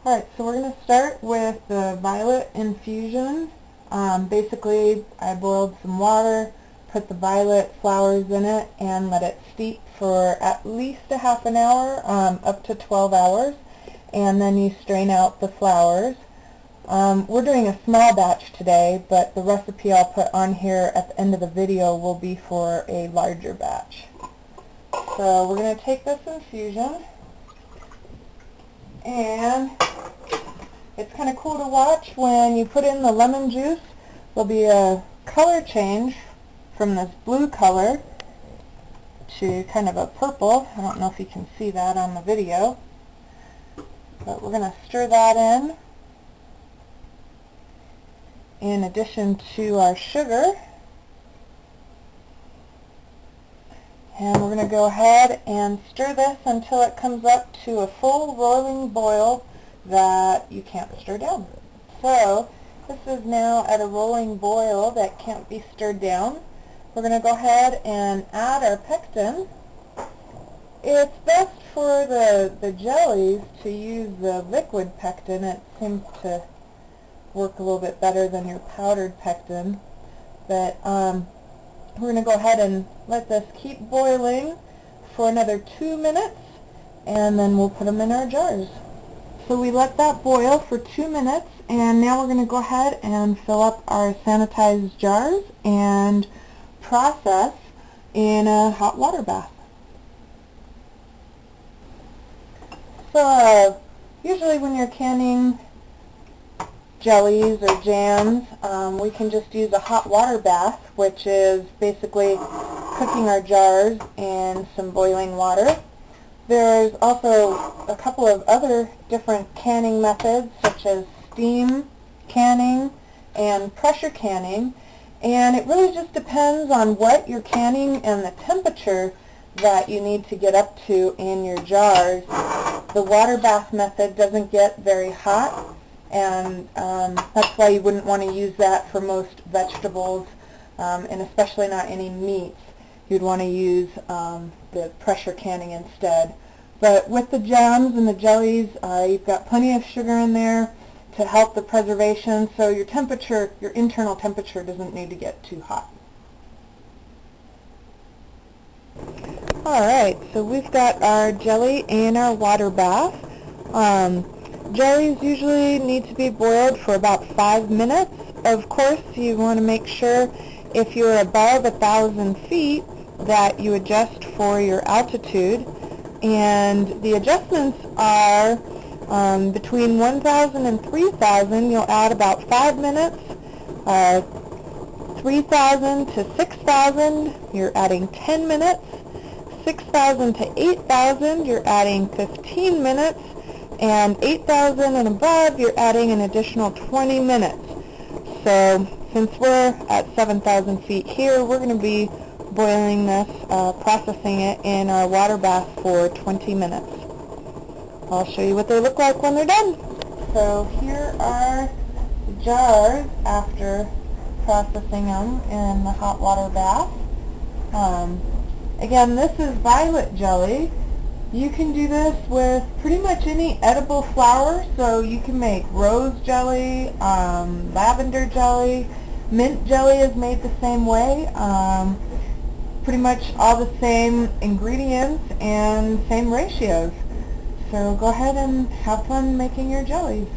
Alright, so we're going to start with the violet infusion. Basically, I boiled some water, put the violet flowers in it, and let it steep for at least a half an hour, up to 12 hours, and then you strain out the flowers. We're doing a small batch today, but the recipe I'll put on here at the end of the video will be for a larger batch. So we're going to take this infusion, and it's kind of cool to watch when you put in the lemon juice. There'll be a color change from this blue color to kind of a purple. I don't know if you can see that on the video, but we're going to stir that in addition to our sugar. And we're going to go ahead and stir this until it comes up to a full rolling boil that you can't stir down. So this is now at a rolling boil that can't be stirred down. We're going to go ahead and add our pectin. It's best for the jellies to use the liquid pectin. It seems to work a little bit better than your powdered pectin. But we're going to go ahead and let this keep boiling for another 2 minutes, and then we'll put them in our jars. So we let that boil for 2 minutes, and now we're going to go ahead and fill up our sanitized jars and process in a hot water bath. So usually when you're canning jellies or jams, we can just use a hot water bath, which is basically cooking our jars in some boiling water. There's also a couple of other different canning methods, such as steam canning and pressure canning, and it really just depends on what you're canning and the temperature that you need to get up to in your jars. The water bath method doesn't get very hot, and that's why you wouldn't want to use that for most vegetables, and especially not any meats. You'd want to use the pressure canning instead. But with the jams and the jellies, you've got plenty of sugar in there to help the preservation, so your temperature, your internal temperature, doesn't need to get too hot. Alright, so we've got our jelly in our water bath. Jellies usually need to be boiled for about 5 minutes. Of course, you want to make sure if you're above 1,000 feet that you adjust for your altitude. And the adjustments are between 1,000 and 3,000, you'll add about 5 minutes. 3,000 to 6,000, you're adding 10 minutes. 6,000 to 8,000, you're adding 15 minutes. And 8,000 and above, you're adding an additional 20 minutes. So since we're at 7,000 feet here, we're going to be boiling this, processing it in our water bath for 20 minutes. I'll show you what they look like when they're done. So here are the jars after processing them in the hot water bath. Again, this is violet jelly. You can do this with pretty much any edible flower, so you can make rose jelly, lavender jelly, mint jelly is made the same way. Pretty much all the same ingredients and same ratios. So go ahead and have fun making your jellies.